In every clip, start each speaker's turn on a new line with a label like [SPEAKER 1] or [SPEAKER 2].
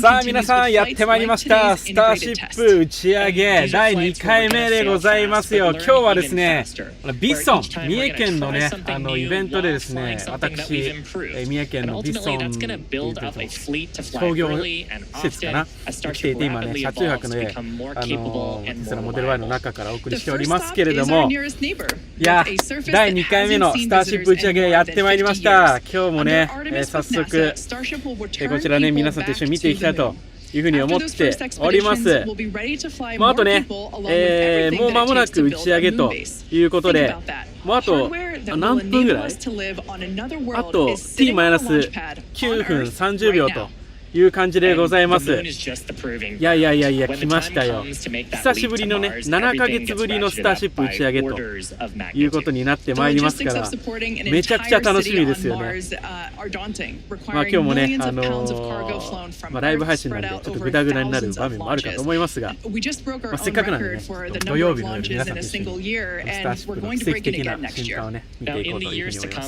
[SPEAKER 1] さあ皆さんやってまいりました。スターシップ打ち上げ第2回目でございますよ。今日はですね、ビッソン、三重県のね、イベントでですね、私、三重県のビッソンっていう商業施設かな来ていて、今ね、車中泊のテスラモデル Y の中からお送りしておりますけれども、いや、第2回目のスターシップ打ち上げやってまいりました。今日もね、早速、こちらね、皆さんと一緒に見ていきたいというふうに思っております。あとね、もう間もなく打ち上げということで、もうあと何分ぐらい？あと T-9 分30秒という感じでございます。いや、来ましたよ。久しぶりのね、7ヶ月ぶりのスターシップ打ち上げということになってまいりますから、めちゃくちゃ楽しみですよね。今日もね、ライブ配信なんでちょっとグダグダになる場面もあるかと思いますが、せっかくなんでね、土曜日の夜皆さんと一緒にスターシップの奇跡的な瞬間をね、見ていこうというふうに思いま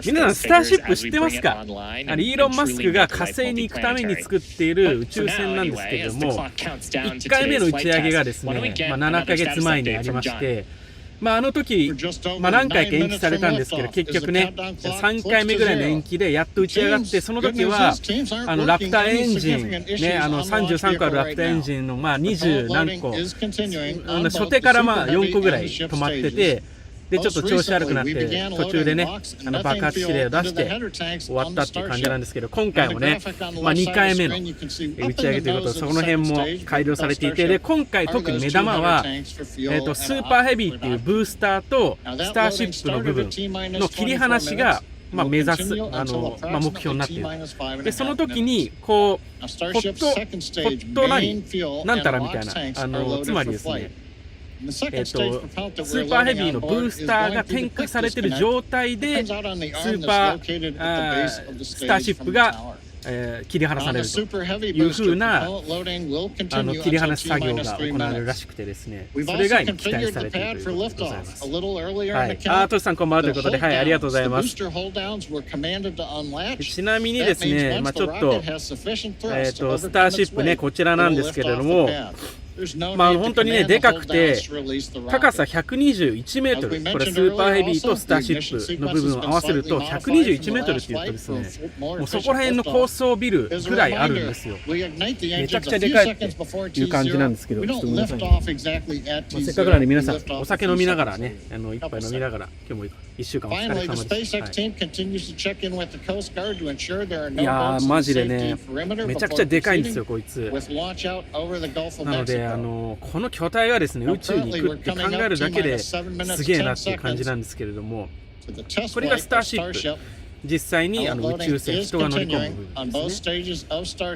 [SPEAKER 1] す。皆さん、スターシップ知ってますか？イーロン・マスクが火星に行くために作っている宇宙船なんですけれども、1回目の打ち上げがですね、7ヶ月前にありまして、あの時、何回か延期されたんですけど、結局ね、3回目ぐらいの延期でやっと打ち上がって、その時はラプターエンジン、ね、33個あるラプターエンジンの20何個、初手から4個ぐらい止まってて、でちょっと調子悪くなって途中でね爆発指令を出して終わったっていう感じなんですけど、今回もね、2回目の打ち上げということでその辺も改良されていて、で今回特に目玉は、スーパーヘビーっていうブースターとスターシップの部分の切り離しが目指す目標になっている。でその時にこうホットなんたらみたいなつまりですね、スーパーヘビーのブースターが点火されている状態でスーパースターシップが切り離されるというふうな切り離し作業が行われるらしくてですね、それが今期待されているということでございます。はい、トシさんこんばんはということで、はい、ありがとうございます。ちなみにですね、ちょっとスターシップね、こちらなんですけれども、本当にね、でかくて、高さ121メートル、これスーパーヘビーとスターシップの部分を合わせると121メートルっていうとですね、もうそこら辺の高層ビルぐらいあるんですよ。めちゃくちゃでかいっていう感じなんですけど、ちょっと皆さんに、せっかくなんで皆さん、お酒飲みながらね、一杯飲みながら、今日も1週間お疲れ様でした。いやー、マジでね、めちゃくちゃでかいんですよ、こいつ。なので、この巨体がですね、宇宙に行くって考えるだけですげえなっていう感じなんですけれども、これがスターシップ。実際に宇宙船、人が乗り込む部分ですね。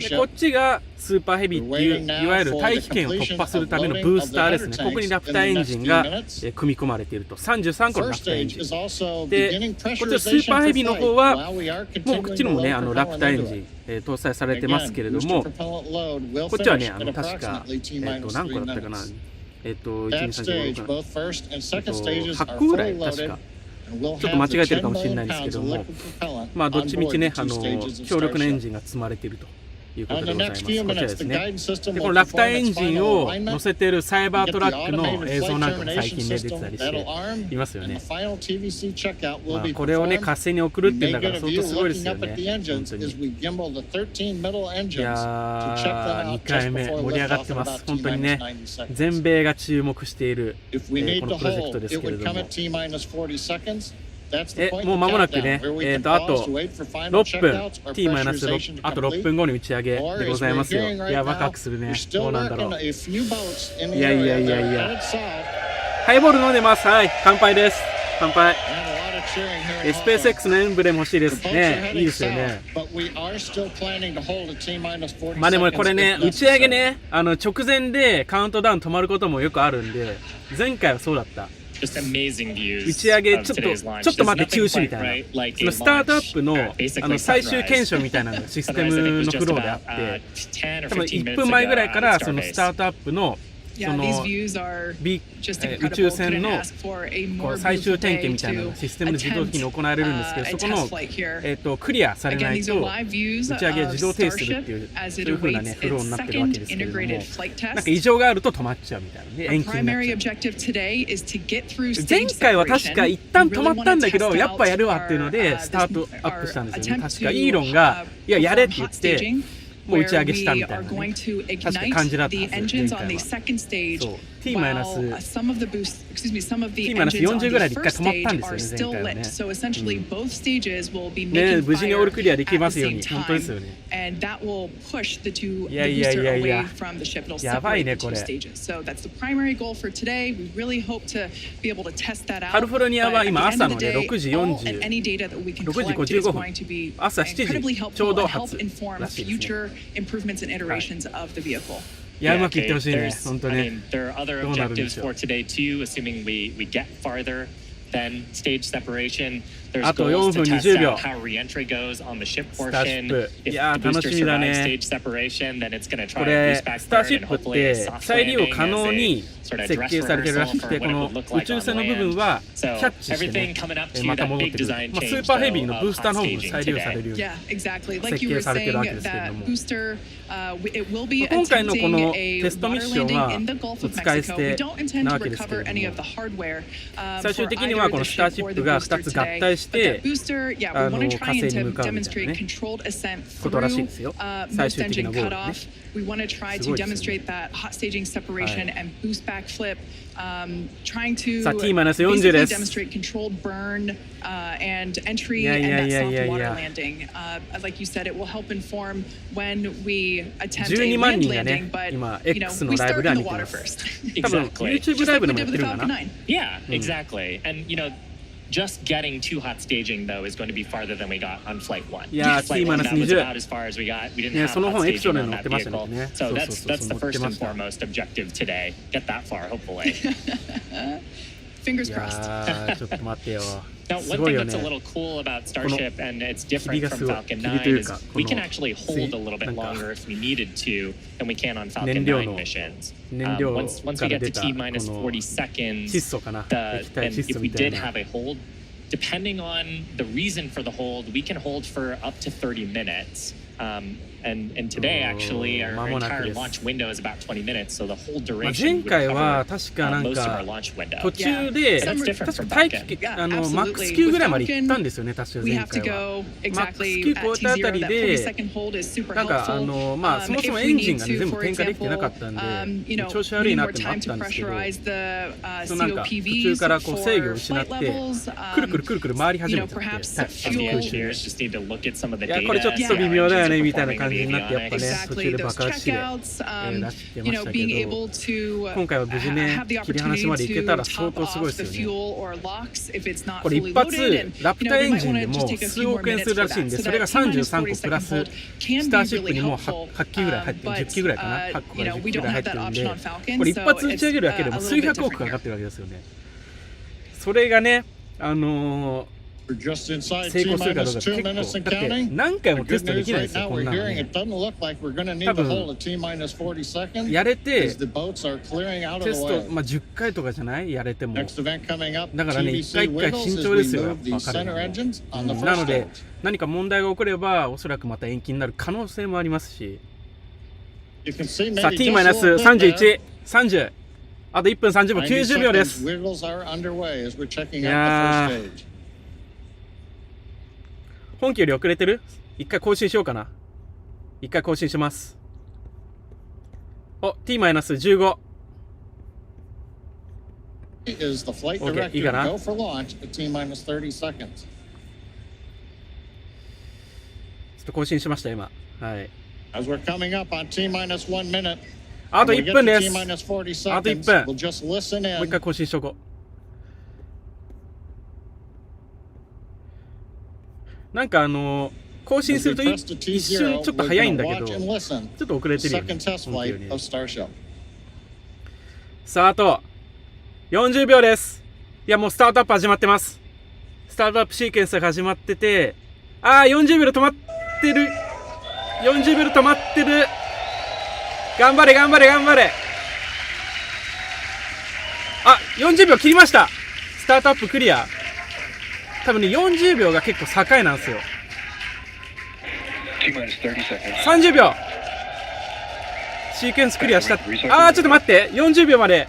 [SPEAKER 1] でこっちがスーパーヘビーっていういわゆる大気圏を突破するためのブースターですね。ここにラプターエンジンが組み込まれていると、33個のラプターエンジンで、こっちのスーパーヘビーの方はもうこっちにもねラプターエンジン搭載されてますけれども、こっちはね確か何個だったかな、8個ぐらい確か。ちょっと間違えてるかもしれないんですけども、どっちみちね強力なエンジンが積まれているということでございます。こちらですね。でこのラプターエンジンを乗せているサイバートラックの映像なんかも最近で出てたりしていますよね。これをね火星に送るっていうんだから相当すごいですよね。本当に。いやー、2回目盛り上がってます。本当にね、全米が注目している、このプロジェクトですけれども、もう間もなくね、あと6分 T-6 あと6分後に打ち上げでございますよ。いや、ワクワクするね。どうなんだろう。いやハイボール飲んでます。はい、乾杯です。乾杯。スペース X のエンブレム欲しいですね。いいですよね。でもこれね、打ち上げね、直前でカウントダウン止まることもよくあるんで、前回はそうだった。打ち上げちょっと待って中止みたいな、そのスタートアップの最終検証みたいなのがシステムのフローであって、多分1分前ぐらいからそのスタートアップのその宇宙船のこう最終点検みたいなのがシステムの自動的に行われるんですけど、そこの、クリアされないと打ち上げは自動停止するっていうそういう風なねフローになってるわけですけれども、なんか異常があると止まっちゃうみたいなね、延期になっちゃう。前回は確か一旦止まったんだけどやっぱやるわっていうのでスタートアップしたんですよね。確かイーロンがいややれって言ってもう打ち上げしたみたいな、ね、確か感じだったはず、前回は。そう T-40 ぐらいで一回止まったんですよね、前回はね。ね、無事にオールクリアできますように、本当ですよね。いやいやいやいや、やばいねこれ。カリフォルニアは今朝のね6時55分、朝7時ちょうど発らしいですね。いや、うまくいってほしいね、本当ね。どうなるんでしょう。あと4分20秒。スターシップ。いやー、楽しみだね。これ、スターシップって再利用可能に設計されてるらしくて、この宇宙船の部分はキャッチしてね、また戻ってくる。スーパーヘビーのブースターの方も再利用されるように設計されてるわけですけれども、今回のこのテストミッションは使い捨てなわけですけれども、最終的にはこのスターシップが2つ合体して火星に向かうみたいなねことらしいですよ、最終的なゴールね。すごいですね。さあ T-40 です。いやいやいやいやいや、12万人がね今 X のライブでは見てます。多分 YouTube ライブでもやってるんだな。
[SPEAKER 2] Just getting to hot staging though is going to be farther than we got on flight 1.
[SPEAKER 1] Yeah,
[SPEAKER 2] flight 1 that was about as far as we got. We didn't have hot staging on that vehicle. So that's the first and foremost objective today. Get that far, hopefully.
[SPEAKER 3] Fingers crossed.
[SPEAKER 1] ちょっと待ってよ。
[SPEAKER 2] Now, one thing that's a little cool about Starship and it's different from Falcon 9 is we can actually hold a little bit longer if we needed to than we can on Falcon 9 missions. Once we get to T-minus 40 seconds, and if we did have a hold, depending on the reason for the hold, we can hold for up to 30 minutes. And today actually our entire launch window is about 20 minutes, so the whole duration would cover most of our launch window.
[SPEAKER 1] 途中で確か待機マックス級ぐらいまで行ったんですよね、確か前回は。マックス級超えたあたりでなんかまあそもそもエンジンがね全部点火できてなかったんで調子悪いなってのもあったんですけど、そのなんか途中からこう制御を失ってくるくるくるくる回り始めちゃって、いやこれちょっと微妙だよねみたいな感じになって、やっぱね途中で爆発して出してましたけど、今回は無事ね切り離しまでいけたら相当すごいですよね。これ一発ラプターエンジンでも数億円するらしいんで、それが33個プラススターシップにも 8機ぐらい入ってる、10機ぐらいかな、8個から10機ぐらい入ってるんで、これ一発打ち上げるだけでも数百億かかってるわけですよね。それがね成功するかどうか結構だって何回もテストできないですよ、こんなのね。多分やれてテスト、10回とかじゃない、やれても。だからね一回一回慎重ですよ、やっぱ彼らも。なので何か問題が起こればおそらくまた延期になる可能性もありますし。さあ T-31、30、あと1分30秒、90秒です。いやー本気より遅れてる？一回更新しようかな。一回更新します。お、T-15。OK、いいかな？ちょっと更新しました、今。はい。あと1分です。あと1分。もう一回更新しとこう。なんか更新すると一瞬ちょっと早いんだけど、ちょっと遅れてるよね。さああと40秒です。いやもうスタートアップ始まってます。スタートアップシーケンスが始まってて、40秒で止まってる。40秒で止まってる。頑張れ頑張れ頑張れ。あ、40秒切りました。スタートアップクリア。多分ね、40秒が結構境なんですよ。30秒。シークエンスクリアした。あー、ちょっと待って。40秒まで。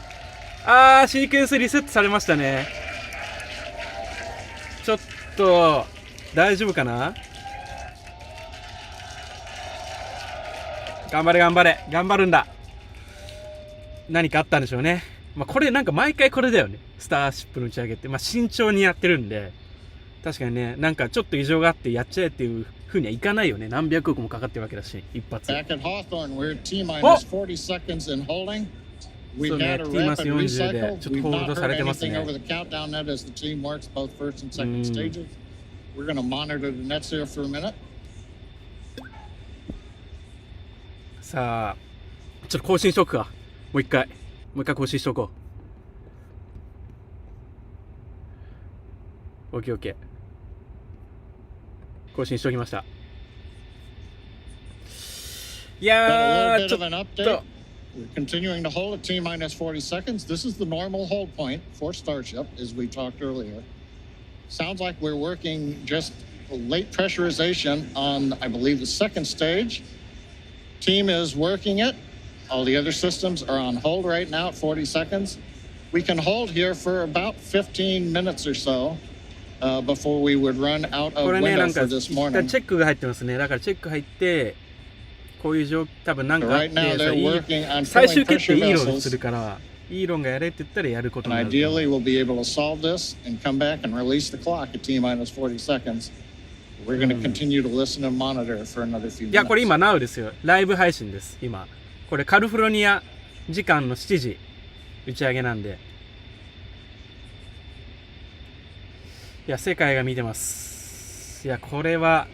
[SPEAKER 1] あー、シークエンスリセットされましたね。ちょっと、大丈夫かな？頑張れ頑張れ。頑張るんだ。何かあったんでしょうね。まあ、これなんか毎回これだよね。スターシップの打ち上げって。まあ、慎重にやってるんで。確かにね、なんかちょっと異常があってやっちゃえっていう風にはいかないよね。何百億もかかってるわけだし、一発。お！そうね、T-40 でちょっとホールドされてますね。さあ、ちょっと更新しとくか。もう一回更新しとこう。OK。更新しておきました。いやー、ちょっと。
[SPEAKER 4] We're continuing to hold at T-minus 40 seconds. This is the normal hold point for Starship, as we talked earlier. Sounds like we're working just late pressurization on, I believe, the second stage. Team is working it. All the other systems are on hold right now at 40 seconds. We can hold here for about 15 minutes or so.Before we would run out of window for this morning.
[SPEAKER 1] これね、なんかチェックが入ってますね。だからチェック入って、こういう状況、多分なんかあって、最終決定イーロンにするから、イーロンがやれって言ったらやることになる。
[SPEAKER 4] Ideally, we'll be able to solve this and come back and release the clock at T-minus 40 seconds. We're going to continue to listen and monitor for another few minutes.
[SPEAKER 1] いや、これ今 Now ですよ。ライブ配信です。今。これカリフォルニア時間の7時打ち上げなんで。いや、世界が見てます。いや、これは。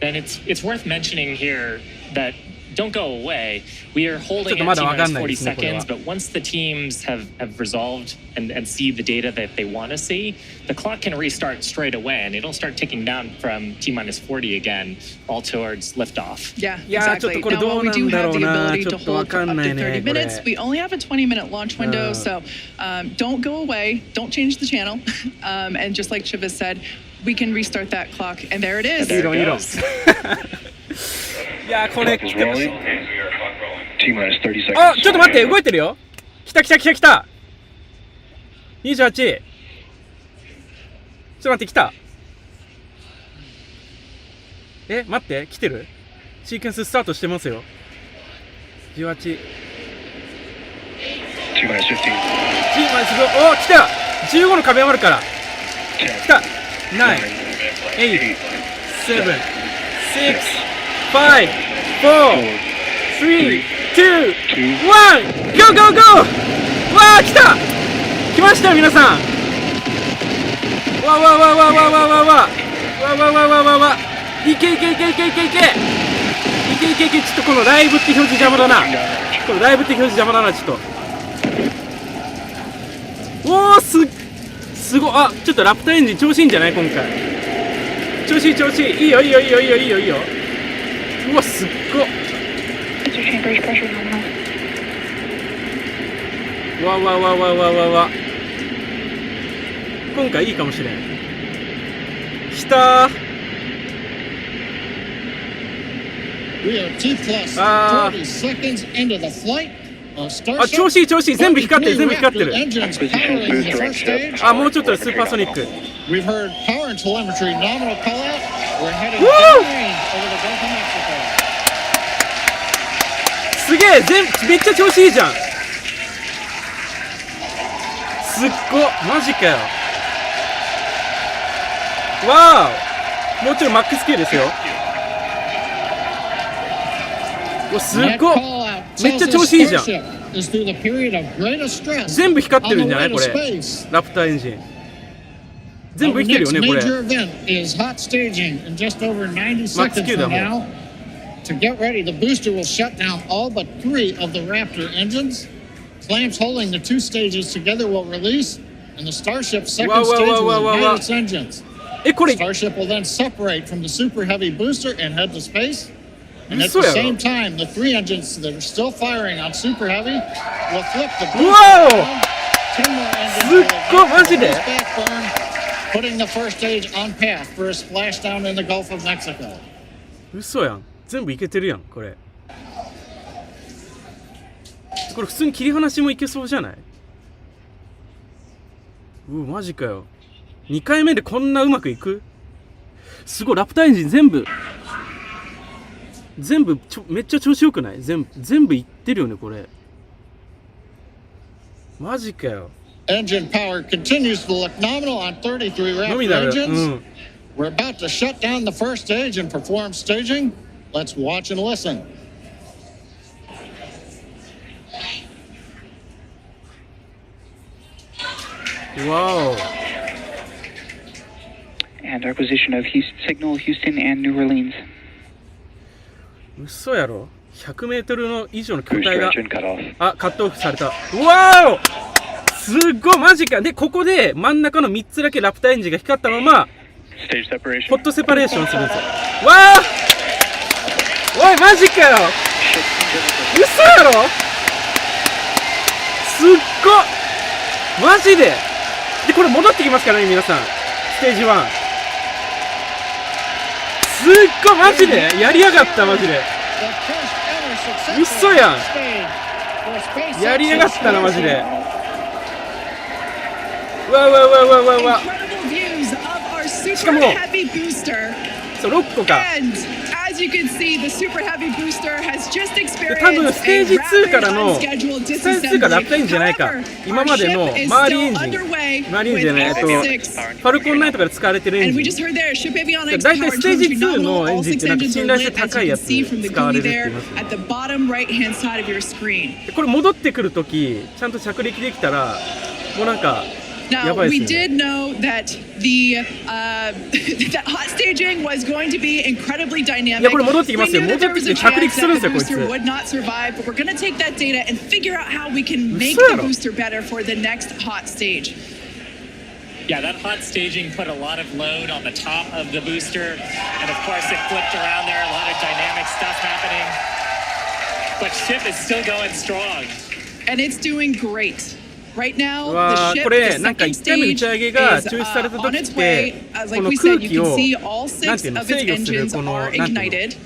[SPEAKER 2] And it's worth mentioning here that don't go away. We are holding at T-minus 40 seconds, but once the teams have resolved and see the data that they want to see, the clock can restart straight away and it'll start ticking down from T-minus 40 again, all towards liftoff.
[SPEAKER 3] Yeah, exactly. Now, while we do have the ability to hold for up to 30 minutes, we only have a 20-minute launch window, so don't go away, don't change the channel, and just like Shiva said, we can restart that clock, and there it is.
[SPEAKER 1] いいのいいの。いやこれ来てほしい。あ、ちょっと待って、動いてるよ。来た。28。ちょっと待って、来た。待って、来てる？シーケンススタートしてますよ。18。T-15。お、来た。15の壁余るから。来た。9、8、7、6、5、4、3、2、1、ゴー！わー、来た！来ましたよ、皆さん！わいけ！ちょっとこのライブって表示邪魔だな。ちょっと。おー、すごい。あ、ちょっとラプターエンジン調子いいんじゃない今回。調子いい。いいよ。うわ、すっごっ。わ。今回いいかもしれん。来たー。あ、調子いい。全部光ってる。あ、もうちょっとでスーパーソニック。すげえ、めっちゃ調子いいじゃん。すっごっ、マジかよ。わー、もうちょいマックス級ですよ。お、すっごっ、めっちゃ調子いいじゃん。全部光ってるんじゃないこれ。ラプターエンジン全部生きてるよねこれ。マックス級だもん。
[SPEAKER 4] To get ready, the booster will shut down all but 3 of the Raptor engines. Clamps holding the 2 stages together will release, and the Starship's second stage will ignite its engines. Starship will then separate from the super heavy booster and head to space. And at the same time, the 3 engines that are still firing on Super Heavy will flip the booster
[SPEAKER 1] Wow!
[SPEAKER 4] 10 more engines
[SPEAKER 1] すっごいマジで
[SPEAKER 4] will back burn, putting the first stage on path for a splashdown in the Gulf of Mexico.
[SPEAKER 1] 嘘やん。全部いけてるやん、これ。これ普通に切り離しもいけそうじゃない？マジかよ。2回目でこんなうまくいく？すごい、ラプターエンジン全部めっちゃ調子よくない？全部いってるよね、これ。マジかよ。
[SPEAKER 4] Engine power continues to look nominal on 33 Raptor engines. We're about to shut down the first stage and perform staging. Let's watch and listen.
[SPEAKER 1] Wow.
[SPEAKER 5] And our position of signal Houston and New Orleans.
[SPEAKER 1] 嘘やろ。100メートルの以上の巨
[SPEAKER 5] Booster
[SPEAKER 1] 体が
[SPEAKER 5] engine cut off.
[SPEAKER 1] カットオフされた。わーお、すっごいマジか。でここで真ん中の3つだけラプターエンジンが光ったまま
[SPEAKER 5] Stage separation.
[SPEAKER 1] ホットセパレーションするんですよ。わー、おいマジかよ。嘘やろ。すっごマジで。でこれ戻ってきますからね、皆さん。ステージ1。すっごいマジでやりやがった。マジで嘘やん。やりやがったなマジで。うわうわうわうわうわうわ。しかもそう6個か。
[SPEAKER 3] As you can see, the super heavy booster has just
[SPEAKER 1] 多分
[SPEAKER 3] experienced
[SPEAKER 1] ステージ
[SPEAKER 3] a
[SPEAKER 1] 2から
[SPEAKER 3] rapid
[SPEAKER 1] の
[SPEAKER 3] unscheduled
[SPEAKER 1] ステージ2からラプターエンジンじゃないか。
[SPEAKER 3] However,
[SPEAKER 1] 今までの
[SPEAKER 3] our ship is
[SPEAKER 1] マーリーエ
[SPEAKER 3] still
[SPEAKER 1] ンジン
[SPEAKER 3] underway
[SPEAKER 1] マーリーエンジンじゃない
[SPEAKER 3] with all six.
[SPEAKER 1] ファルコンナイトから使われてるエン
[SPEAKER 3] And we
[SPEAKER 1] ジ
[SPEAKER 3] just
[SPEAKER 1] ン。
[SPEAKER 3] heard there, ship avionics
[SPEAKER 1] だいたい
[SPEAKER 3] power
[SPEAKER 1] ステージ
[SPEAKER 3] turns
[SPEAKER 1] 2
[SPEAKER 3] nominal.
[SPEAKER 1] のエン
[SPEAKER 3] All
[SPEAKER 1] ジンっ
[SPEAKER 3] six
[SPEAKER 1] てなんか
[SPEAKER 3] engines
[SPEAKER 1] 信
[SPEAKER 3] are
[SPEAKER 1] 頼性
[SPEAKER 3] lit, as
[SPEAKER 1] 高い
[SPEAKER 3] you
[SPEAKER 1] や
[SPEAKER 3] can
[SPEAKER 1] つ
[SPEAKER 3] see from the
[SPEAKER 1] 使われ
[SPEAKER 3] GUI
[SPEAKER 1] るって言
[SPEAKER 3] there
[SPEAKER 1] いますね。
[SPEAKER 3] at the bottom right-hand side of your screen.
[SPEAKER 1] でこれ戻ってくるときちゃんと着陸できたらもうなんか
[SPEAKER 3] Now,
[SPEAKER 1] やばい
[SPEAKER 3] we
[SPEAKER 1] ですね。
[SPEAKER 3] did know that that hot staging was going to be incredibly
[SPEAKER 1] い
[SPEAKER 3] dynamic.
[SPEAKER 1] やこれ戻ってき
[SPEAKER 3] We
[SPEAKER 1] ますよ。
[SPEAKER 3] knew
[SPEAKER 1] 戻
[SPEAKER 3] that
[SPEAKER 1] っ
[SPEAKER 3] there
[SPEAKER 1] て
[SPEAKER 3] was
[SPEAKER 1] き
[SPEAKER 3] a
[SPEAKER 1] て着陸
[SPEAKER 3] chance
[SPEAKER 1] するん
[SPEAKER 3] that
[SPEAKER 1] です
[SPEAKER 3] the
[SPEAKER 1] よこいつ。
[SPEAKER 3] booster would not survive, but we're going to take that data and figure out how we can make
[SPEAKER 1] 嘘や
[SPEAKER 3] the
[SPEAKER 1] ろ。
[SPEAKER 3] booster better for the next hot stage.
[SPEAKER 2] Yeah, that hot staging put a lot of load on the top of the booster, and of course it flipped around there, a lot of dynamic stuff happening. But ship is still going strong.
[SPEAKER 3] And it's doing great. Right now,
[SPEAKER 1] うわ
[SPEAKER 3] the
[SPEAKER 1] ー
[SPEAKER 3] ship,
[SPEAKER 1] これ
[SPEAKER 3] the
[SPEAKER 1] なんか
[SPEAKER 3] second
[SPEAKER 1] 1回目の打
[SPEAKER 3] stage
[SPEAKER 1] ち上げが
[SPEAKER 3] is
[SPEAKER 1] 中止された
[SPEAKER 3] on
[SPEAKER 1] 時っ
[SPEAKER 3] its
[SPEAKER 1] て
[SPEAKER 3] way. As
[SPEAKER 1] こ
[SPEAKER 3] like
[SPEAKER 1] の
[SPEAKER 3] we
[SPEAKER 1] 空
[SPEAKER 3] said, you
[SPEAKER 1] 気を
[SPEAKER 3] can see all
[SPEAKER 1] なん
[SPEAKER 3] six
[SPEAKER 1] ていうの
[SPEAKER 3] of its
[SPEAKER 1] 制御する
[SPEAKER 3] engines
[SPEAKER 1] この
[SPEAKER 3] are
[SPEAKER 1] なんていうの
[SPEAKER 3] ignited.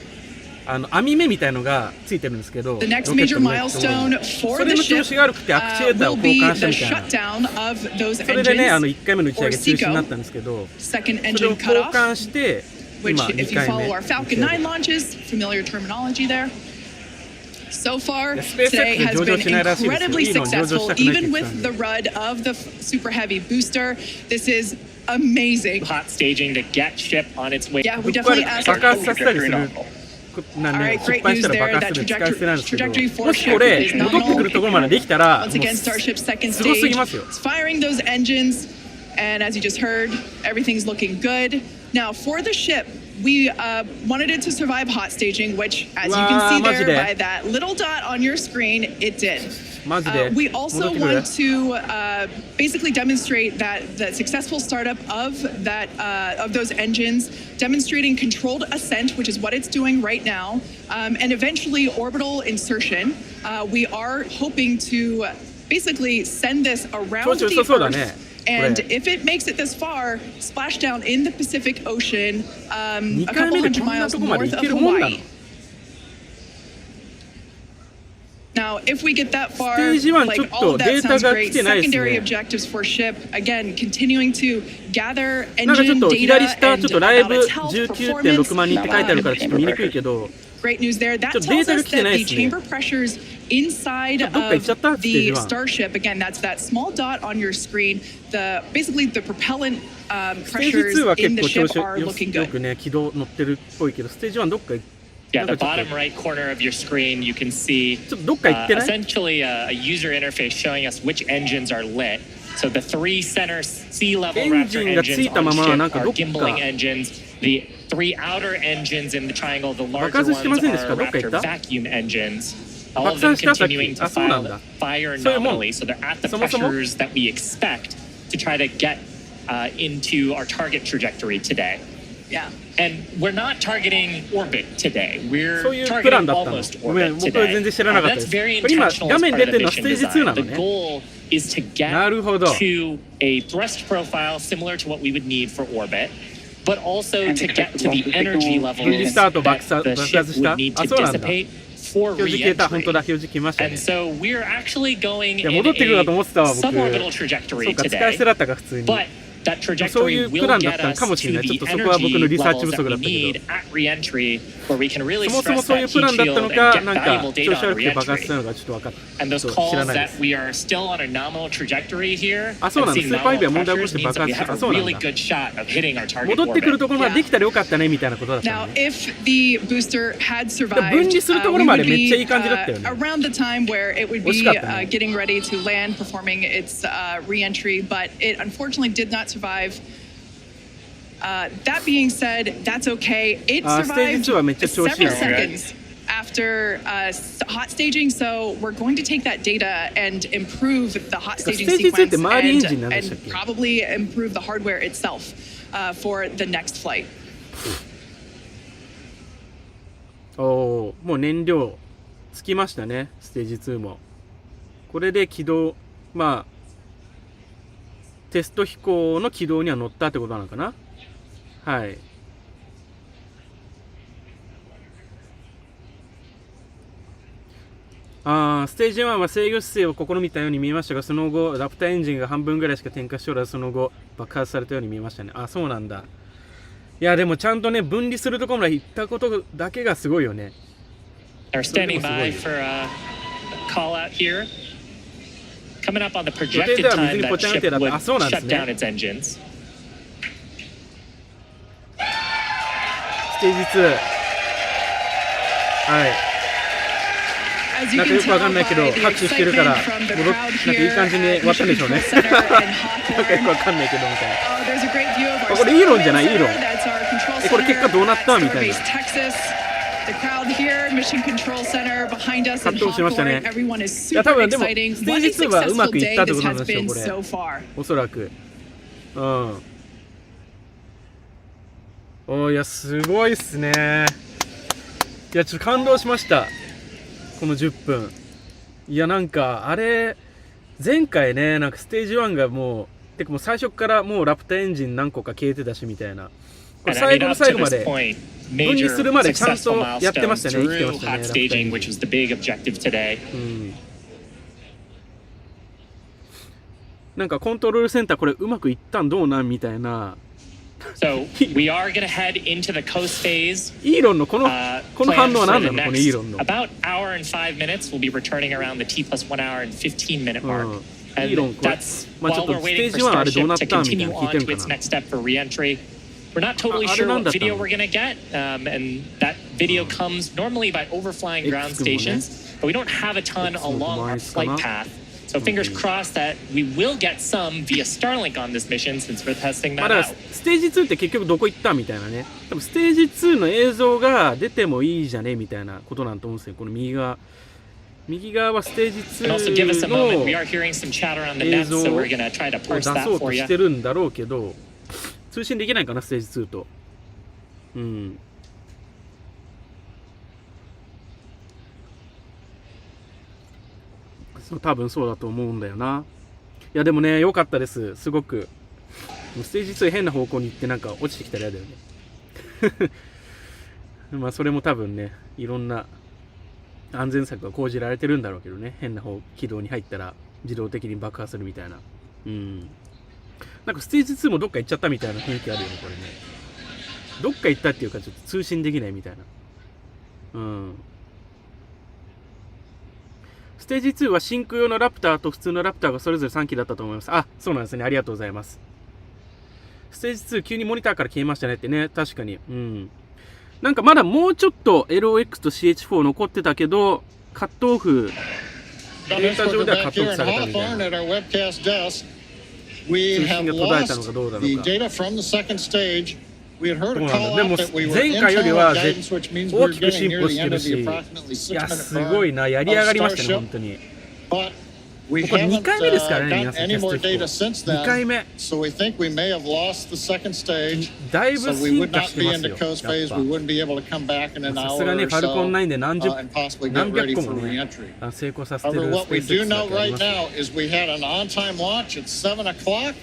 [SPEAKER 1] 網目みたいのがついてるんですけど、
[SPEAKER 3] The
[SPEAKER 1] ロ
[SPEAKER 3] next
[SPEAKER 1] ケッ
[SPEAKER 3] major
[SPEAKER 1] トの上に
[SPEAKER 3] milestone
[SPEAKER 1] そ
[SPEAKER 3] for
[SPEAKER 1] れ
[SPEAKER 3] the
[SPEAKER 1] の調
[SPEAKER 3] ship
[SPEAKER 1] 子が悪くてアクチュエーターを
[SPEAKER 3] will
[SPEAKER 1] 交
[SPEAKER 3] be
[SPEAKER 1] 換した
[SPEAKER 3] the
[SPEAKER 1] みたいな。
[SPEAKER 3] shutdown of those
[SPEAKER 1] それでね、
[SPEAKER 3] engines.
[SPEAKER 1] 1回目の打ち上げ中止になったんですけど、
[SPEAKER 3] Second
[SPEAKER 1] それを
[SPEAKER 3] engine
[SPEAKER 1] 交
[SPEAKER 3] cutoff,
[SPEAKER 1] 換して
[SPEAKER 3] which,
[SPEAKER 1] 今
[SPEAKER 3] if
[SPEAKER 1] 2
[SPEAKER 3] you
[SPEAKER 1] 回
[SPEAKER 3] follow
[SPEAKER 1] 目
[SPEAKER 3] our
[SPEAKER 1] 打ち
[SPEAKER 3] Falcon
[SPEAKER 1] 上げ
[SPEAKER 3] 9 launches, familiar terminology there. So far,
[SPEAKER 1] SpaceX
[SPEAKER 3] today has
[SPEAKER 1] 上場
[SPEAKER 3] been
[SPEAKER 1] しないらしいですよ。
[SPEAKER 3] incredibly
[SPEAKER 1] いいの上場した
[SPEAKER 3] successful,
[SPEAKER 1] くないって
[SPEAKER 3] even
[SPEAKER 1] 言ってたん
[SPEAKER 3] with
[SPEAKER 1] で。
[SPEAKER 3] the RUD of the super heavy booster. This is amazing.
[SPEAKER 2] Hot staging to get ship on its way.
[SPEAKER 3] Yeah,
[SPEAKER 1] ぶ
[SPEAKER 3] we
[SPEAKER 1] っ壊れ
[SPEAKER 3] definitely asked.
[SPEAKER 1] 爆発させたりする。なん
[SPEAKER 3] All
[SPEAKER 1] で
[SPEAKER 3] right,
[SPEAKER 1] 失
[SPEAKER 3] great
[SPEAKER 1] 敗し
[SPEAKER 3] news
[SPEAKER 1] たら
[SPEAKER 3] there.
[SPEAKER 1] 爆
[SPEAKER 3] That
[SPEAKER 1] 発する使い捨てなんですけど、
[SPEAKER 3] trajectory for
[SPEAKER 1] もしこ
[SPEAKER 3] ship
[SPEAKER 1] れ
[SPEAKER 3] is
[SPEAKER 1] 戻ってくるところまでできたら、
[SPEAKER 3] Once again, Starship's second
[SPEAKER 1] すごすぎ
[SPEAKER 3] stage
[SPEAKER 1] ますよ。
[SPEAKER 3] is firing those engines, and as you just heard, everything's looking good. Now, for the ship, we wanted it to survive hot staging, which, as you can see
[SPEAKER 1] マジ
[SPEAKER 3] there
[SPEAKER 1] で
[SPEAKER 3] by that little dot on your screen, it did.
[SPEAKER 1] マジで
[SPEAKER 3] We
[SPEAKER 1] 戻
[SPEAKER 3] also
[SPEAKER 1] ってくる。
[SPEAKER 3] want to basically demonstrate that the successful startup of those engines, demonstrating controlled ascent, which is what it's doing right now, and eventually orbital insertion. We are hoping to basically send this
[SPEAKER 1] 調
[SPEAKER 3] around
[SPEAKER 1] 子良
[SPEAKER 3] the
[SPEAKER 1] さそうだ
[SPEAKER 3] Earth.
[SPEAKER 1] ね。こ
[SPEAKER 3] And
[SPEAKER 1] れ
[SPEAKER 3] if it makes it this far, splash down in the Pacific Ocean,
[SPEAKER 1] 2
[SPEAKER 3] a
[SPEAKER 1] 回
[SPEAKER 3] couple
[SPEAKER 1] 目で
[SPEAKER 3] hundred
[SPEAKER 1] こんな
[SPEAKER 3] miles
[SPEAKER 1] とこまで
[SPEAKER 3] north
[SPEAKER 1] 行
[SPEAKER 3] of
[SPEAKER 1] けるもんなの？
[SPEAKER 3] Hawaii. Now, if we get that far,
[SPEAKER 1] ステージ1
[SPEAKER 3] like
[SPEAKER 1] ちょっ
[SPEAKER 3] all
[SPEAKER 1] と
[SPEAKER 3] of
[SPEAKER 1] デ
[SPEAKER 3] that
[SPEAKER 1] ータ
[SPEAKER 3] sounds
[SPEAKER 1] が
[SPEAKER 3] great.
[SPEAKER 1] 来てないです
[SPEAKER 3] Secondary
[SPEAKER 1] ね。
[SPEAKER 3] objectives for ship, again, continuing to gather
[SPEAKER 1] なんかちょっ
[SPEAKER 3] engine
[SPEAKER 1] と
[SPEAKER 3] data
[SPEAKER 1] 左下
[SPEAKER 3] and
[SPEAKER 1] ちょっとライ
[SPEAKER 3] about
[SPEAKER 1] ブ
[SPEAKER 3] its health,
[SPEAKER 1] 19.6 万人って書いてあるからちょっと見にくいけど、
[SPEAKER 3] Great news there. That
[SPEAKER 1] ちょっと
[SPEAKER 3] tells
[SPEAKER 1] データが
[SPEAKER 3] us
[SPEAKER 1] 来てない
[SPEAKER 3] that
[SPEAKER 1] で
[SPEAKER 3] the
[SPEAKER 1] すね。
[SPEAKER 3] chamber pressures inside
[SPEAKER 1] どっか行っちゃった？
[SPEAKER 3] of
[SPEAKER 1] ステージ
[SPEAKER 3] the
[SPEAKER 1] 1。
[SPEAKER 3] Starship, again, that's that small dot on your screen. Basically the propellant
[SPEAKER 1] ステージ
[SPEAKER 3] pressures
[SPEAKER 1] 2は
[SPEAKER 3] in
[SPEAKER 1] 結
[SPEAKER 3] the
[SPEAKER 1] 構調
[SPEAKER 3] ship
[SPEAKER 1] 子
[SPEAKER 3] are
[SPEAKER 1] よ
[SPEAKER 3] looking
[SPEAKER 1] よ
[SPEAKER 3] good.
[SPEAKER 1] くね軌道乗ってるっぽいけど、ステージ1どっか
[SPEAKER 2] Yeah,
[SPEAKER 1] なん
[SPEAKER 2] the
[SPEAKER 1] かちょっ
[SPEAKER 2] bottom
[SPEAKER 1] と
[SPEAKER 2] right corner of your screen, you can see
[SPEAKER 1] ちょっとどっか行ってない？
[SPEAKER 2] essentially a user interface showing us which engines are lit. So the 3 center sea level
[SPEAKER 1] エン
[SPEAKER 2] Raptor
[SPEAKER 1] ジンがつい
[SPEAKER 2] engines
[SPEAKER 1] たま
[SPEAKER 2] on
[SPEAKER 1] ま
[SPEAKER 2] ship
[SPEAKER 1] なんか
[SPEAKER 2] are
[SPEAKER 1] どっか
[SPEAKER 2] gimbaling engines. The 3 outer engines in the triangle, the
[SPEAKER 1] 爆
[SPEAKER 2] larger
[SPEAKER 1] 発してま
[SPEAKER 2] ones
[SPEAKER 1] せんでした？
[SPEAKER 2] are
[SPEAKER 1] どっか行っ
[SPEAKER 2] Raptor
[SPEAKER 1] た？
[SPEAKER 2] vacuum engines. All
[SPEAKER 1] 爆
[SPEAKER 2] of them
[SPEAKER 1] 散したさっき。
[SPEAKER 2] continuing to
[SPEAKER 1] あ、そうなんだ。
[SPEAKER 2] fire
[SPEAKER 1] そういうもん。
[SPEAKER 2] nominally, so they're at the
[SPEAKER 1] そもそも
[SPEAKER 2] pressures that we expect to try to get into our target trajectory today.
[SPEAKER 3] Yeah.
[SPEAKER 2] And we're not targeting orbit today. We're
[SPEAKER 1] そういうプラン
[SPEAKER 2] targeting
[SPEAKER 1] だったの。
[SPEAKER 2] almost
[SPEAKER 1] ごめん、
[SPEAKER 2] orbit
[SPEAKER 1] 僕は全
[SPEAKER 2] today.
[SPEAKER 1] 然知らなかった
[SPEAKER 2] That's
[SPEAKER 1] です。
[SPEAKER 2] very
[SPEAKER 1] これ今
[SPEAKER 2] intentional
[SPEAKER 1] 画
[SPEAKER 2] as
[SPEAKER 1] 面
[SPEAKER 2] part
[SPEAKER 1] 出
[SPEAKER 2] of
[SPEAKER 1] てる
[SPEAKER 2] the
[SPEAKER 1] のはス
[SPEAKER 2] mission
[SPEAKER 1] テージ2
[SPEAKER 2] design.
[SPEAKER 1] な
[SPEAKER 2] The
[SPEAKER 1] のね。
[SPEAKER 2] goal is to
[SPEAKER 1] な
[SPEAKER 2] get
[SPEAKER 1] るほど。
[SPEAKER 2] to a thrust profile similar to what we would need for orbit, but also to get to the energy levels that the ship would need to dissipate for
[SPEAKER 1] 表示消えた。本当だ、
[SPEAKER 2] re-entry.
[SPEAKER 1] 表示来ましたね。
[SPEAKER 2] And so we're actually going
[SPEAKER 1] いや、
[SPEAKER 2] in
[SPEAKER 1] 戻ってくるかと思ってたわ、
[SPEAKER 2] a
[SPEAKER 1] 僕。
[SPEAKER 2] suborbital
[SPEAKER 1] そ
[SPEAKER 2] trajectory
[SPEAKER 1] うか、使い捨て
[SPEAKER 2] today,
[SPEAKER 1] だったか、普通に。
[SPEAKER 2] but that
[SPEAKER 1] そうい
[SPEAKER 2] trajectory
[SPEAKER 1] うプ
[SPEAKER 2] will
[SPEAKER 1] ランだっ
[SPEAKER 2] get
[SPEAKER 1] たの
[SPEAKER 2] us
[SPEAKER 1] かもし
[SPEAKER 2] to
[SPEAKER 1] れない。ちょっ
[SPEAKER 2] the
[SPEAKER 1] とそこは僕の
[SPEAKER 2] energy
[SPEAKER 1] リサーチ
[SPEAKER 2] levels
[SPEAKER 1] 不
[SPEAKER 2] that
[SPEAKER 1] 足だ
[SPEAKER 2] we
[SPEAKER 1] ったけ
[SPEAKER 2] need
[SPEAKER 1] ど。
[SPEAKER 2] at re-entry, where we can really
[SPEAKER 1] そもそも
[SPEAKER 2] stress
[SPEAKER 1] そうい
[SPEAKER 2] that
[SPEAKER 1] うプラ
[SPEAKER 2] heat
[SPEAKER 1] ンだった
[SPEAKER 2] shield
[SPEAKER 1] の
[SPEAKER 2] and
[SPEAKER 1] か、
[SPEAKER 2] get
[SPEAKER 1] なんか
[SPEAKER 2] valuable
[SPEAKER 1] 調
[SPEAKER 2] data
[SPEAKER 1] 子
[SPEAKER 2] on
[SPEAKER 1] 悪くて爆発
[SPEAKER 2] re-entry.
[SPEAKER 1] したのかちょっと分かっ
[SPEAKER 2] And
[SPEAKER 1] た。
[SPEAKER 2] those
[SPEAKER 1] そう、知ら
[SPEAKER 2] calls
[SPEAKER 1] ないで
[SPEAKER 2] that
[SPEAKER 1] す。
[SPEAKER 2] we are still on a nominal trajectory here
[SPEAKER 1] あ、そうなん
[SPEAKER 2] and
[SPEAKER 1] だ。
[SPEAKER 2] seeing
[SPEAKER 1] スーパーイビは
[SPEAKER 2] nominal
[SPEAKER 1] 問題起こ
[SPEAKER 2] pressures
[SPEAKER 1] して
[SPEAKER 2] means
[SPEAKER 1] 爆
[SPEAKER 2] that we
[SPEAKER 1] 発し
[SPEAKER 2] have
[SPEAKER 1] た。あ、
[SPEAKER 2] a
[SPEAKER 1] そうなん
[SPEAKER 2] really
[SPEAKER 1] だ。
[SPEAKER 2] good shot of hitting our target
[SPEAKER 1] 戻ってくる
[SPEAKER 2] orbit.
[SPEAKER 1] ところまでできたらよかったねみたいなことだったの
[SPEAKER 3] Now,
[SPEAKER 1] ね。
[SPEAKER 3] if the booster had survived,
[SPEAKER 1] 分離するところ
[SPEAKER 3] we
[SPEAKER 1] まで
[SPEAKER 3] would
[SPEAKER 1] めっちゃい
[SPEAKER 3] be
[SPEAKER 1] い感じだったよね。
[SPEAKER 3] around the time where it would
[SPEAKER 1] 惜し
[SPEAKER 3] be
[SPEAKER 1] かったね。
[SPEAKER 3] getting ready to land, performing its re-entry, but it unfortunately did not survive. That being said, that's okay. It
[SPEAKER 1] あ、ステージ
[SPEAKER 3] survived
[SPEAKER 1] 2はめっちゃ調子いい
[SPEAKER 3] several
[SPEAKER 1] よね。
[SPEAKER 3] seconds after hot staging, so we're going to take that data and improve the hot staging
[SPEAKER 1] Stage 2 って
[SPEAKER 3] sequence
[SPEAKER 1] 周りエンジンなんでしたっけ？
[SPEAKER 3] and probably improve the hardware itself for the next flight.
[SPEAKER 1] おー、もう燃料つきましたね、ステージ2も。これで起動、まあ、テスト飛行の軌道には乗ったってことなのかな。はい。ステージ1は制御姿勢を試みたように見えましたが、その後、ラプターエンジンが半分ぐらいしか点火しておらず、その後、爆発されたように見えましたね。あ、そうなんだ。いや、でもちゃんとね、分離するところまで行ったことだけがすごいよね。
[SPEAKER 2] They're standing by for a call out here. Coming up on the projected time that ship would shut down its engines.
[SPEAKER 1] ステージ2。はい。なんかよくわかんないけど、拍手してるから、なんかいい感じに終わったんでしょうね。なんかよくわかんないけど、みたいな。これイーロンじゃない？イーロン。これ結果どうなったみたいな。葛藤しましたね。いや、多分でも、ステージ2はうまくいったってことなんですよ、これ。おそらく。うん。おー、いや、すごいっすね。いや、ちょっと感動しました。この10分。いや、なんか、あれ、前回ね、なんかステージ1がもう、てかもう最初からもうラプターエンジン何個か消えてたしみたいな。これ最後の最後まで、分離するまでちゃんとやってましたね、生きてましたね、ラプターエンジン。うん。なんかコントロールセンターこれうまくいったんどうなんみたいな。
[SPEAKER 2] So we are going to head into the coast phase.
[SPEAKER 1] イーロンのこの反応は何なのこのイーロンの。
[SPEAKER 2] About hour and 5 minutes, we'll be returning around the T+1 hour and 15-minute mark.
[SPEAKER 1] イーロンこれ、まあちょっとステージ1あれどうなったみたいな聞いてるかな。
[SPEAKER 2] We're not totally sure what video we're going to get, and that video comes normally by overflying ground stations, but we don't have a ton along our flight path. So fingers crossed that we will get some via Starlink on this mission since we're testing that out.
[SPEAKER 1] ステージ2って結局どこ行ったみたいなね。多分ステージ2の映像が出てもいいじゃねみたいなことなんと思うんですよ。この右側はステージ2の映像を出そうとしてるんだろうけど、通信できないかなステージ2と。うん。多分そうだと思うんだよな。いやでもね、良かったです。すごく。ステージ2変な方向に行ってなんか落ちてきたら嫌だよね。まあそれも多分ね、いろんな安全策が講じられてるんだろうけどね。変な軌道に入ったら自動的に爆破するみたいな。うん。なんかステージ2もどっか行っちゃったみたいな雰囲気あるよね、これね。どっか行ったっていうかちょっと通信できないみたいな。うん。ステージ2は真空用のラプターと普通のラプターがそれぞれ3機だったと思います。あ、そうなんですね。ありがとうございます。ステージ2急にモニターから消えましたねってね。確かに。うん。なんかまだもうちょっと LOX と CH4 残ってたけど、カットオフ、データ上ではカットオフされたみたいな。通信が途絶えたのかどうなのか。でも前回よりは大きく進歩してるし、いやすごいな、やり上がりましたね本当に。
[SPEAKER 4] We
[SPEAKER 1] これ2
[SPEAKER 4] haven't
[SPEAKER 1] 回目ですからね、
[SPEAKER 4] got
[SPEAKER 1] 皆さん、
[SPEAKER 4] any
[SPEAKER 1] テス
[SPEAKER 4] more
[SPEAKER 1] ト飛
[SPEAKER 4] data
[SPEAKER 1] 行。
[SPEAKER 4] since
[SPEAKER 1] 2 回
[SPEAKER 4] then,
[SPEAKER 1] 目。
[SPEAKER 4] so we think we may have lost the second stage.
[SPEAKER 1] だいぶ
[SPEAKER 4] So we
[SPEAKER 1] 進
[SPEAKER 4] would
[SPEAKER 1] 化
[SPEAKER 4] not
[SPEAKER 1] して
[SPEAKER 4] be
[SPEAKER 1] ま
[SPEAKER 4] in
[SPEAKER 1] す
[SPEAKER 4] the
[SPEAKER 1] よ。
[SPEAKER 4] coast
[SPEAKER 1] や
[SPEAKER 4] phase.
[SPEAKER 1] っぱ
[SPEAKER 4] We wouldn't be able to come back in an
[SPEAKER 1] さすが
[SPEAKER 4] hour
[SPEAKER 1] ね、
[SPEAKER 4] or
[SPEAKER 1] ファルコン
[SPEAKER 4] so
[SPEAKER 1] 9で何
[SPEAKER 4] and possibly
[SPEAKER 1] 百
[SPEAKER 4] get ready
[SPEAKER 1] 個
[SPEAKER 4] for
[SPEAKER 1] もね、
[SPEAKER 4] reentry.
[SPEAKER 1] 成功させて
[SPEAKER 4] However,
[SPEAKER 1] るス
[SPEAKER 4] what
[SPEAKER 1] ペ
[SPEAKER 4] we
[SPEAKER 1] ース X
[SPEAKER 4] do
[SPEAKER 1] だ
[SPEAKER 4] know
[SPEAKER 1] とあり
[SPEAKER 4] right
[SPEAKER 1] ますよ。
[SPEAKER 4] now is we had an on-time launch at 7 o'clock.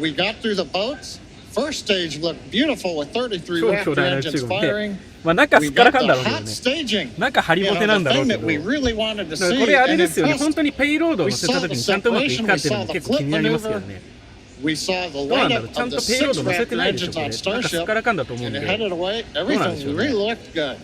[SPEAKER 4] We got through the boats. First stage looked beautiful with 33
[SPEAKER 1] 超
[SPEAKER 4] Raptor
[SPEAKER 1] 巨大な宇
[SPEAKER 4] engines
[SPEAKER 1] 宙ゴミ
[SPEAKER 4] firing.
[SPEAKER 1] で、まあ中す
[SPEAKER 4] We
[SPEAKER 1] っからか
[SPEAKER 4] got
[SPEAKER 1] ん
[SPEAKER 4] the
[SPEAKER 1] だろうけど
[SPEAKER 4] hot
[SPEAKER 1] ね。
[SPEAKER 4] staging.
[SPEAKER 1] 中ハリボテなんだろう
[SPEAKER 4] The
[SPEAKER 1] け
[SPEAKER 4] thing
[SPEAKER 1] ど。
[SPEAKER 4] that we really wanted to
[SPEAKER 1] だから
[SPEAKER 4] see,
[SPEAKER 1] これあれ
[SPEAKER 4] and
[SPEAKER 1] で
[SPEAKER 4] in
[SPEAKER 1] すよね、本
[SPEAKER 4] test,
[SPEAKER 1] 当にペイロードを乗
[SPEAKER 4] we
[SPEAKER 1] せた
[SPEAKER 4] saw
[SPEAKER 1] 時
[SPEAKER 4] the
[SPEAKER 1] にちゃんとうまくいく
[SPEAKER 4] separation,
[SPEAKER 1] か
[SPEAKER 4] we
[SPEAKER 1] っていうの
[SPEAKER 4] saw
[SPEAKER 1] も
[SPEAKER 4] the
[SPEAKER 1] 結構気
[SPEAKER 4] flip
[SPEAKER 1] になりますよ
[SPEAKER 4] maneuver,
[SPEAKER 1] ね。
[SPEAKER 4] we saw the
[SPEAKER 1] どうなん
[SPEAKER 4] light
[SPEAKER 1] だろう、
[SPEAKER 4] up
[SPEAKER 1] ちゃん
[SPEAKER 4] of
[SPEAKER 1] と
[SPEAKER 4] the
[SPEAKER 1] ペイロー
[SPEAKER 4] 6
[SPEAKER 1] ド乗せて
[SPEAKER 4] Raptor
[SPEAKER 1] ないでしょ、
[SPEAKER 4] engines
[SPEAKER 1] これ。
[SPEAKER 4] on
[SPEAKER 1] なんかすっ
[SPEAKER 4] Starship,
[SPEAKER 1] からかんだと思うん
[SPEAKER 4] and
[SPEAKER 1] で。
[SPEAKER 4] it headed away.
[SPEAKER 1] どうなんで
[SPEAKER 4] Everything
[SPEAKER 1] しょう
[SPEAKER 4] really
[SPEAKER 1] ね。
[SPEAKER 4] looked good.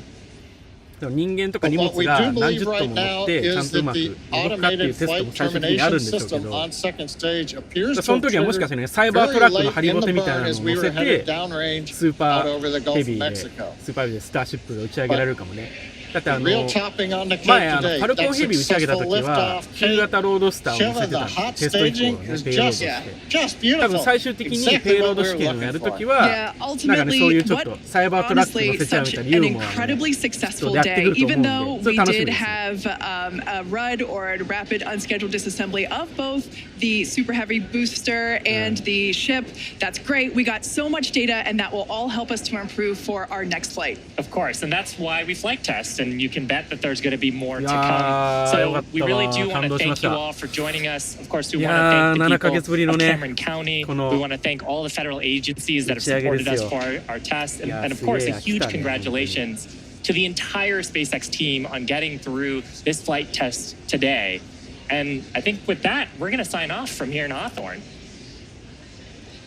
[SPEAKER 1] でも人間とか
[SPEAKER 4] But
[SPEAKER 1] 荷
[SPEAKER 4] what
[SPEAKER 1] 物
[SPEAKER 4] we
[SPEAKER 1] が
[SPEAKER 4] do
[SPEAKER 1] 何十
[SPEAKER 4] believe
[SPEAKER 1] トン
[SPEAKER 4] right
[SPEAKER 1] も乗っ
[SPEAKER 4] now
[SPEAKER 1] て、ちゃん
[SPEAKER 4] is
[SPEAKER 1] とう
[SPEAKER 4] that
[SPEAKER 1] まく
[SPEAKER 4] the
[SPEAKER 1] 動くかっていう
[SPEAKER 4] automated
[SPEAKER 1] テストも
[SPEAKER 4] flight
[SPEAKER 1] 最終的にあるん
[SPEAKER 4] termination
[SPEAKER 1] でしょうけ
[SPEAKER 4] system
[SPEAKER 1] ど、
[SPEAKER 4] on second stage appears
[SPEAKER 1] そ
[SPEAKER 4] to
[SPEAKER 1] の時はもしかし
[SPEAKER 4] have
[SPEAKER 1] て
[SPEAKER 4] triggered
[SPEAKER 1] ね、サイバート
[SPEAKER 4] very
[SPEAKER 1] ラックのハ
[SPEAKER 4] late
[SPEAKER 1] リ
[SPEAKER 4] in
[SPEAKER 1] ボ
[SPEAKER 4] the
[SPEAKER 1] テみたい
[SPEAKER 4] burn
[SPEAKER 1] なの
[SPEAKER 4] as
[SPEAKER 1] を
[SPEAKER 4] we
[SPEAKER 1] 乗
[SPEAKER 4] were
[SPEAKER 1] せ
[SPEAKER 4] headed
[SPEAKER 1] て、
[SPEAKER 4] downrange
[SPEAKER 1] スーパ
[SPEAKER 4] out
[SPEAKER 1] ー
[SPEAKER 4] over the
[SPEAKER 1] ヘ
[SPEAKER 4] Gulf
[SPEAKER 1] ビ
[SPEAKER 4] of
[SPEAKER 1] ーで、
[SPEAKER 4] Mexico.
[SPEAKER 1] スーパーヘビーでスターシップが打ち上げられるかもね。だって
[SPEAKER 4] The real topping on the
[SPEAKER 1] 前
[SPEAKER 4] cake
[SPEAKER 1] フ
[SPEAKER 4] today,
[SPEAKER 1] ァルコン
[SPEAKER 4] that
[SPEAKER 1] ヘビー打ち上げた
[SPEAKER 4] successful
[SPEAKER 1] 時は
[SPEAKER 4] liftoff
[SPEAKER 1] 旧
[SPEAKER 4] cake.
[SPEAKER 1] 型ロードスターを乗せ
[SPEAKER 4] Shiva,
[SPEAKER 1] て
[SPEAKER 4] the
[SPEAKER 1] たんで
[SPEAKER 4] hot
[SPEAKER 1] テスト以降
[SPEAKER 4] staging
[SPEAKER 1] のね
[SPEAKER 4] is
[SPEAKER 1] ペイロードと
[SPEAKER 4] just,
[SPEAKER 1] して
[SPEAKER 4] just
[SPEAKER 1] 多分
[SPEAKER 4] beautiful.
[SPEAKER 1] 最終的にペ
[SPEAKER 4] Exactly
[SPEAKER 1] イロー
[SPEAKER 4] what
[SPEAKER 1] ド
[SPEAKER 4] we
[SPEAKER 1] 試
[SPEAKER 4] were
[SPEAKER 1] 験をや
[SPEAKER 4] looking
[SPEAKER 1] るとき
[SPEAKER 4] for.
[SPEAKER 1] は
[SPEAKER 3] Yeah,
[SPEAKER 1] なんかねそういうちょっ
[SPEAKER 3] ultimately,
[SPEAKER 1] とサイバートラック
[SPEAKER 3] honestly,
[SPEAKER 1] 乗せちゃうみ
[SPEAKER 3] such
[SPEAKER 1] たいな
[SPEAKER 3] an
[SPEAKER 1] ユーモアをね
[SPEAKER 3] incredibly
[SPEAKER 1] ちょっ
[SPEAKER 3] successful
[SPEAKER 1] とやってく
[SPEAKER 3] day.
[SPEAKER 1] ると思うん
[SPEAKER 3] Even
[SPEAKER 1] で
[SPEAKER 3] though
[SPEAKER 1] それ
[SPEAKER 3] we
[SPEAKER 1] 楽しみ
[SPEAKER 3] did
[SPEAKER 1] です。
[SPEAKER 3] have a RUD or a rapid unscheduled disassembly of both the Super Heavy booster and the ship, that's great. We got so much data, and that will all help us to improve for our next flight.
[SPEAKER 2] Of course, and that's why we flight test, and you can bet that there's going to be more to
[SPEAKER 1] いやー、
[SPEAKER 2] come.
[SPEAKER 1] よかっ
[SPEAKER 2] So we
[SPEAKER 1] た
[SPEAKER 2] really
[SPEAKER 1] わ。
[SPEAKER 2] do want
[SPEAKER 1] 感
[SPEAKER 2] to
[SPEAKER 1] 動しま
[SPEAKER 2] thank
[SPEAKER 1] し
[SPEAKER 2] you
[SPEAKER 1] た。
[SPEAKER 2] all for joining us. Of course, we
[SPEAKER 1] い
[SPEAKER 2] want to
[SPEAKER 1] やー、
[SPEAKER 2] thank
[SPEAKER 1] 7
[SPEAKER 2] the
[SPEAKER 1] ヶ
[SPEAKER 2] people
[SPEAKER 1] 月ぶりの
[SPEAKER 2] of
[SPEAKER 1] ね、
[SPEAKER 2] Cameron County.
[SPEAKER 1] こ
[SPEAKER 2] We
[SPEAKER 1] の
[SPEAKER 2] want to thank all the federal agencies that
[SPEAKER 1] 打
[SPEAKER 2] have
[SPEAKER 1] ち上げで
[SPEAKER 2] supported
[SPEAKER 1] す
[SPEAKER 2] us
[SPEAKER 1] よ。
[SPEAKER 2] for our test,
[SPEAKER 1] いやー、
[SPEAKER 2] and of
[SPEAKER 1] すげ
[SPEAKER 2] course,
[SPEAKER 1] え
[SPEAKER 2] a
[SPEAKER 1] 来た
[SPEAKER 2] huge
[SPEAKER 1] ね、本当に。
[SPEAKER 2] congratulations to the entire SpaceX team on getting through this flight test today. And I think with that, we're going to sign off from here in Hawthorne.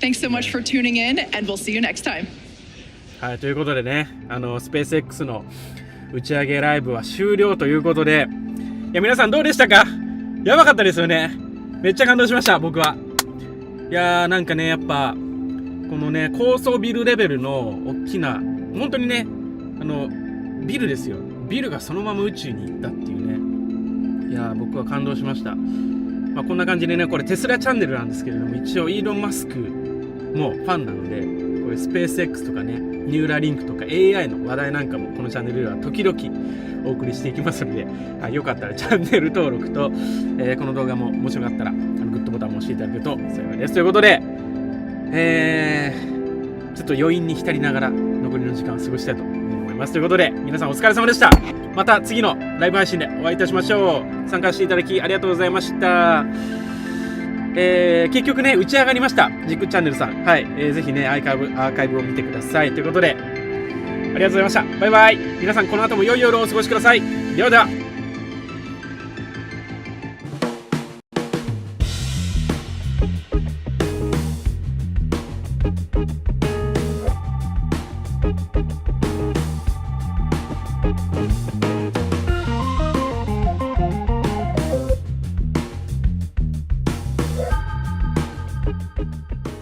[SPEAKER 3] Thanks so much for tuning in, and we'll see you next time.
[SPEAKER 1] はい、ということでね、スペース X の打ち上げライブは終了ということで、いや、皆さんどうでしたか？やばかったですよね。めっちゃ感動しました、僕は。いやー、なんかね、やっぱ、このね、高層ビルレベルの大きな、本当にね、ビルですよ。ビルがそのまま宇宙に行ったっていうね。いやー、僕は感動しました。まあ、こんな感じでね、これテスラチャンネルなんですけれども、一応イーロン・マスクもファンなので、こういうスペース X とかね、ニューラリンクとか AI の話題なんかもこのチャンネルでは時々お送りしていきますので、はい、よかったらチャンネル登録と、この動画も面白かったらグッドボタンも押していただけると幸いです。ということで、ちょっと余韻に浸りながら残りの時間を過ごしたいと思います。ということで、皆さんお疲れ様でした。また次のライブ配信でお会いいたしましょう。参加していただきありがとうございました。結局ね、打ち上がりました。ジックチャンネルさん。はい。ぜひね、アーカイブを見てください。ということで、ありがとうございました。バイバイ。皆さん、この後も良い夜をお過ごしください。ではでは。